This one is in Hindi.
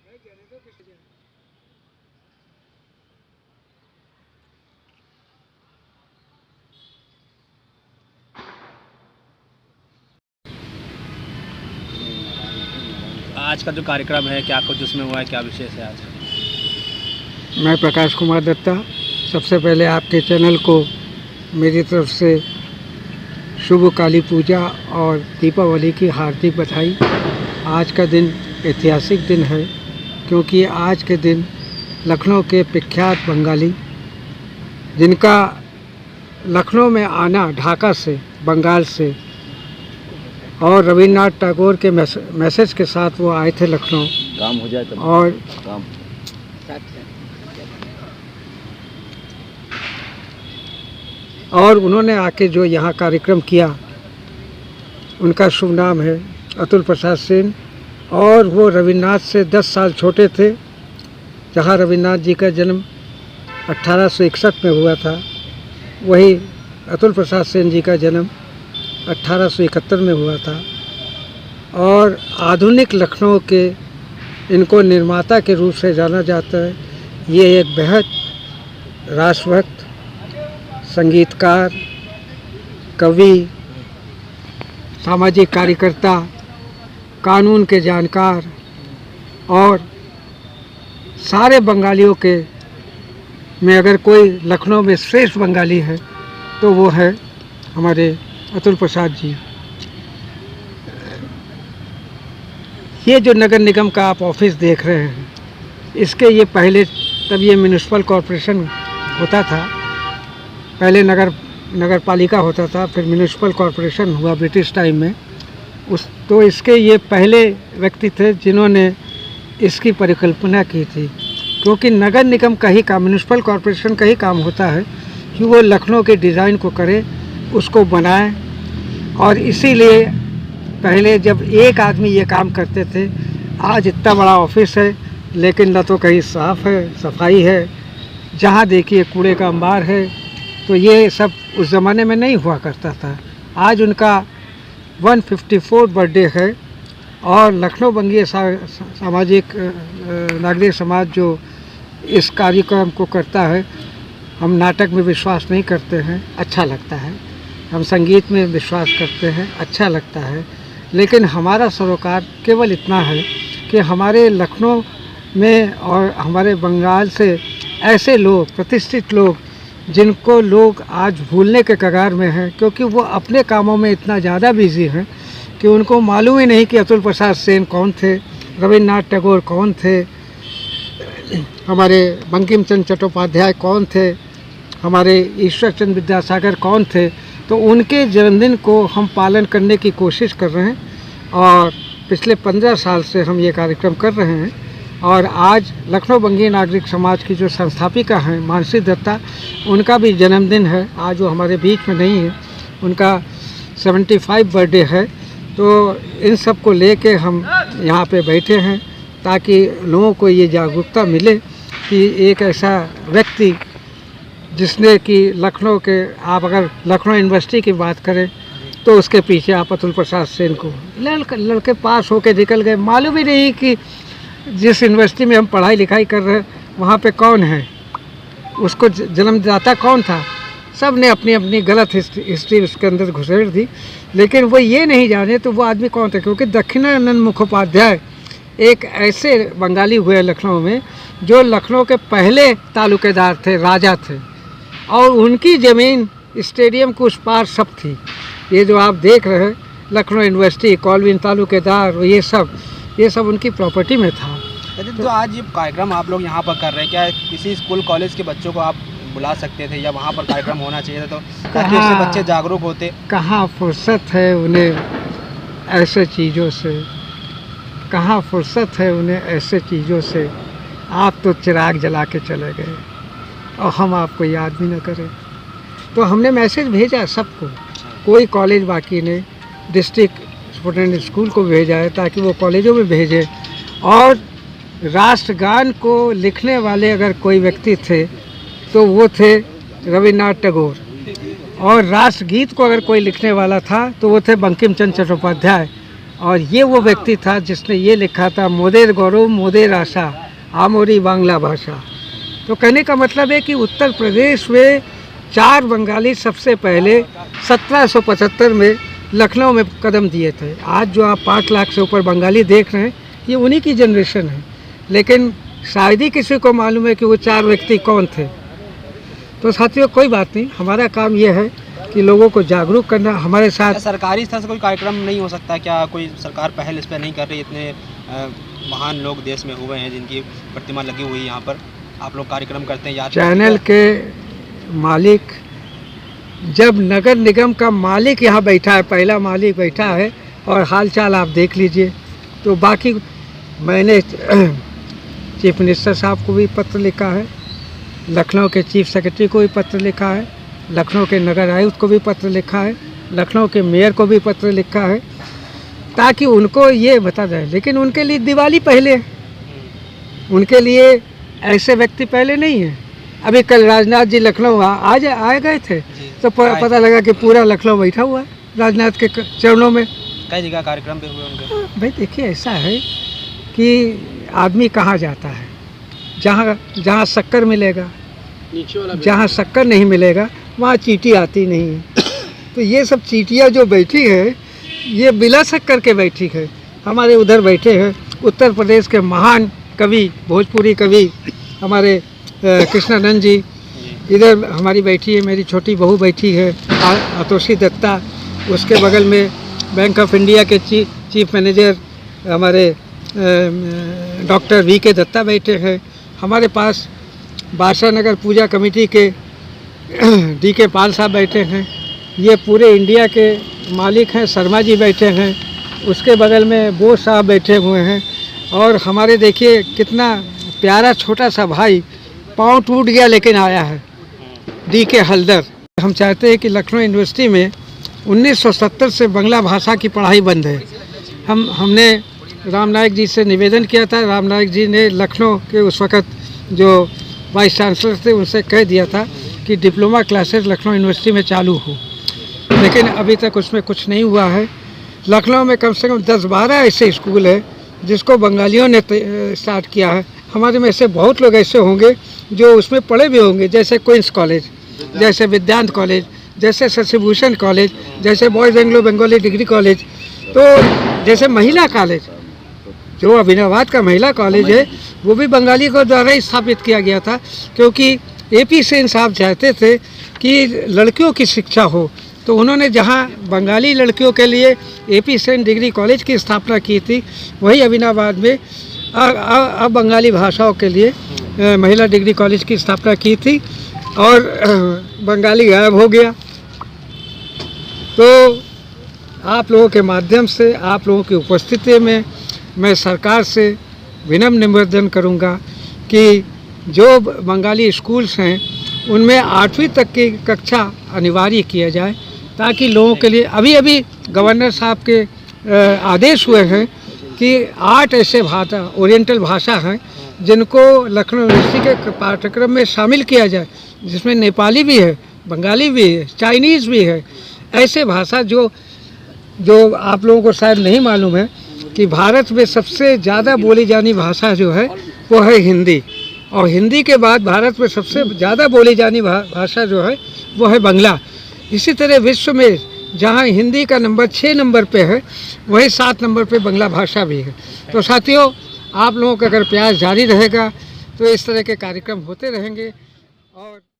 आज का जो कार्यक्रम है क्या कुछ उसमें हुआ है, क्या विशेष है आज? मैं प्रकाश कुमार दत्ता, सबसे पहले आपके चैनल को मेरी तरफ से शुभ काली पूजा और दीपावली की हार्दिक बधाई। आज का दिन ऐतिहासिक दिन है क्योंकि आज के दिन लखनऊ के प्रख्यात बंगाली, जिनका लखनऊ में आना ढाका से, बंगाल से, और रविन्द्रनाथ टैगोर के मैसेज के साथ वो आए थे लखनऊ। काम हो जाए तो और काम और उन्होंने आके जो यहाँ कार्यक्रम किया, उनका शुभ नाम है अतुल प्रसाद सेन। और वो रविन्द्रनाथ से 10 साल छोटे थे। जहाँ रविन्द्रनाथ जी का जन्म 1861 में हुआ था, वही अतुल प्रसाद सेन जी का जन्म 1871 में हुआ था। और आधुनिक लखनऊ के इनको निर्माता के रूप से जाना जाता है। ये एक बेहद राष्ट्रभक्त, संगीतकार, कवि, सामाजिक कार्यकर्ता, कानून के जानकार और सारे बंगालियों के में अगर कोई लखनऊ में श्रेष्ठ बंगाली है तो वो है हमारे अतुल प्रसाद जी। ये जो नगर निगम का आप ऑफिस देख रहे हैं, इसके ये पहले तब ये म्यूनिसिपल कॉरपोरेशन होता था। पहले नगर पालिका होता था, फिर म्यूनिसिपल कॉरपोरेशन हुआ ब्रिटिश टाइम में। तो इसके ये पहले व्यक्ति थे जिन्होंने इसकी परिकल्पना की थी, क्योंकि नगर निगम का ही काम, म्यूनिसिपल कॉरपोरेशन का ही काम होता है कि वो लखनऊ के डिज़ाइन को करे, उसको बनाए। और इसीलिए पहले जब एक आदमी ये काम करते थे, आज इतना बड़ा ऑफिस है लेकिन न तो कहीं साफ़ है, सफाई है, जहाँ देखिए कूड़े का अंबार है। तो ये सब उस ज़माने में नहीं हुआ करता था। आज उनका 154 बर्थडे है और लखनऊ बंगीय सामाजिक नागरिक समाज जो इस कार्यक्रम को करता है, हम नाटक में विश्वास नहीं करते हैं, अच्छा लगता है। हम संगीत में विश्वास करते हैं, अच्छा लगता है। लेकिन हमारा सरोकार केवल इतना है कि हमारे लखनऊ में और हमारे बंगाल से ऐसे लोग, प्रतिष्ठित लोग, जिनको लोग आज भूलने के कगार में हैं, क्योंकि वो अपने कामों में इतना ज़्यादा बिजी हैं कि उनको मालूम ही नहीं कि अतुल प्रसाद सेन कौन थे, रविन्द्रनाथ टैगोर कौन थे, हमारे बंकिम चंद्र चट्टोपाध्याय कौन थे, हमारे ईश्वर चंद्र विद्यासागर कौन थे। तो उनके जन्मदिन को हम पालन करने की कोशिश कर रहे हैं और पिछले 15 साल से हम ये कार्यक्रम कर रहे हैं। और आज लखनऊ बंगीय नागरिक समाज की जो संस्थापिका हैं मानसी दत्ता, उनका भी जन्मदिन है। आज वो हमारे बीच में नहीं है, उनका 75 बर्थडे है। तो इन सब को लेके हम यहाँ पे बैठे हैं ताकि लोगों को ये जागरूकता मिले कि एक ऐसा व्यक्ति जिसने कि लखनऊ के, आप अगर लखनऊ यूनिवर्सिटी की बात करें तो उसके पीछे आप अतुल प्रसाद सेन को लड़के पास होके निकल गए, मालूम ही नहीं कि जिस यूनिवर्सिटी में हम पढ़ाई लिखाई कर रहे हैं वहाँ पे कौन है, उसको जन्मदाता कौन था। सब ने अपनी अपनी गलत हिस्ट्री उसके अंदर घुसेड़ दी, लेकिन वो ये नहीं जाने तो वो आदमी कौन था। क्योंकि दक्षिणानंद मुखोपाध्याय एक ऐसे बंगाली हुए लखनऊ में जो लखनऊ के पहले तालुकेदार थे, राजा थे, और उनकी ज़मीन स्टेडियम के उस पार सब थी। ये जो आप देख रहे हैं लखनऊ यूनिवर्सिटी, कॉलविन तालुकेदार, ये सब उनकी प्रॉपर्टी में था। तो आज ये कार्यक्रम आप लोग यहाँ पर कर रहे हैं, क्या किसी स्कूल कॉलेज के बच्चों को आप बुला सकते थे या वहाँ पर कार्यक्रम होना चाहिए था तो ताकि उससे बच्चे जागरूक होते? कहाँ फुर्सत है उन्हें ऐसे चीज़ों से, कहाँ फुर्सत है उन्हें ऐसे चीज़ों से। आप तो चिराग जला के चले गए और हम आपको याद भी न करें। तो हमने मैसेज भेजा सबको, कोई कॉलेज बाकी नहीं, डिस्ट्रिक्ट सुपरिटेंडेंट स्कूल को भेजा है ताकि वो कॉलेजों में भेजें। और राष्ट्रगान को लिखने वाले अगर कोई व्यक्ति थे तो वो थे रविन्द्रनाथ टैगोर, और राष्ट्रगीत को अगर कोई लिखने वाला था तो वो थे बंकिम चंद्र चट्टोपाध्याय। और ये वो व्यक्ति था जिसने ये लिखा था, मोदेर गौरव मोदेर आशा आमोरी बांग्ला भाषा। तो कहने का मतलब है कि उत्तर प्रदेश में 4 बंगाली सबसे पहले 1775 में लखनऊ में कदम दिए थे। आज जो आप 5 लाख से ऊपर बंगाली देख रहे हैं, ये उन्हीं की जनरेशन है। लेकिन शायद ही किसी को मालूम है कि वो 4 व्यक्ति कौन थे। तो साथियों, कोई बात नहीं, हमारा काम ये है कि लोगों को जागरूक करना। हमारे साथ सरकारी स्तर से कोई कार्यक्रम नहीं हो सकता क्या? कोई सरकार पहल इस पर नहीं कर रही? इतने महान लोग देश में हुए हैं जिनकी प्रतिमा लगी हुई है यहाँ पर, आप लोग कार्यक्रम करते हैं याद चैनल के मालिक, जब नगर निगम का मालिक यहाँ बैठा है, पहला मालिक बैठा है और हालचाल आप देख लीजिए। तो बाकी मैंने चीफ मिनिस्टर साहब को भी पत्र लिखा है, लखनऊ के चीफ सेक्रेटरी को भी पत्र लिखा है, लखनऊ के नगर आयुक्त को भी पत्र लिखा है, लखनऊ के मेयर को भी पत्र लिखा है, ताकि उनको ये बता जाए। लेकिन उनके लिए दिवाली पहले है, उनके लिए ऐसे व्यक्ति पहले नहीं है। अभी कल राजनाथ जी लखनऊ आज आए गए थे, तो पता लगा कि पूरा लखनऊ बैठा हुआ है राजनाथ के चरणों में। कई जगह कार्यक्रम भी हुए उनके। भाई देखिए, ऐसा है कि आदमी कहाँ जाता है, जहाँ शक्कर मिलेगा, जहाँ शक्कर नहीं मिलेगा वहाँ चींटी आती नहीं है। तो ये सब चींटियाँ जो बैठी है, ये बिला शक्कर के बैठी है। हमारे उधर बैठे हैं उत्तर प्रदेश के महान कवि, भोजपुरी कवि हमारे कृष्णानंद जी। इधर हमारी बैठी है, मेरी छोटी बहू बैठी है आतोषी दत्ता। उसके बगल में बैंक ऑफ इंडिया के चीफ मैनेजर हमारे डॉक्टर VK दत्ता बैठे हैं। हमारे पास बादशाह नगर पूजा कमेटी के DK पाल साहब बैठे हैं। ये पूरे इंडिया के मालिक हैं, शर्मा जी बैठे हैं। उसके बगल में बोस साहब बैठे हुए हैं। और हमारे देखिए कितना प्यारा छोटा सा भाई, पाँव टूट गया लेकिन आया है, DK हल्दर। हम चाहते हैं कि लखनऊ यूनिवर्सिटी में 1970 से बांग्ला भाषा की पढ़ाई बंद है। हमने राम नायक जी से निवेदन किया था। राम नायक जी ने लखनऊ के उस वक़्त जो वाइस चांसलर थे उनसे कह दिया था कि डिप्लोमा क्लासेस लखनऊ यूनिवर्सिटी में चालू हो, लेकिन अभी तक उसमें कुछ नहीं हुआ है। लखनऊ में कम से कम 10-12 ऐसे स्कूल है जिसको बंगालियों ने स्टार्ट किया है। हमारे में से बहुत लोग ऐसे होंगे जो उसमें पढ़े भी होंगे, जैसे क्वींस कॉलेज, जैसे विद्यांत कॉलेज, जैसे शशिभूषण कॉलेज, जैसे boys Anglo Bengali degree college, तो जैसे महिला कॉलेज, जो अभिनवाबाद का महिला कॉलेज है, वो भी बंगाली को द्वारा ही स्थापित किया गया था, क्योंकि AP सेन साहब चाहते थे कि लड़कियों की शिक्षा हो। तो उन्होंने जहाँ बंगाली लड़कियों के लिए AP सेन डिग्री कॉलेज की स्थापना की थी, वही अभिनवाबाद में अब बंगाली भाषाओं के लिए महिला डिग्री कॉलेज की स्थापना की थी, और बंगाली गायब हो गया। तो आप लोगों के माध्यम से, आप लोगों की उपस्थिति में मैं सरकार से विनम्र निवेदन करूंगा कि जो बंगाली स्कूल्स हैं उनमें 8वीं तक की कक्षा अनिवार्य किया जाए, ताकि लोगों के लिए अभी गवर्नर साहब के आदेश हुए हैं कि 8 ऐसे भाषा, ओरिएंटल भाषा हैं जिनको लखनऊ यूनिवर्सिटी के पाठ्यक्रम में शामिल किया जाए, जिसमें नेपाली भी है, बंगाली भी है, चाइनीज़ भी है। ऐसे भाषा जो आप लोगों को शायद नहीं मालूम है कि भारत में सबसे ज़्यादा बोली जानी भाषा जो है वो है हिंदी, और हिंदी के बाद भारत में सबसे ज़्यादा बोली जानी भाषा जो है वो है बांग्ला। इसी तरह विश्व में जहाँ हिंदी का नंबर 6 नंबर पे है, वही 7 नंबर पे बांग्ला भाषा भी है। तो साथियों, आप लोगों का अगर प्रयास जारी रहेगा तो इस तरह के कार्यक्रम होते रहेंगे। और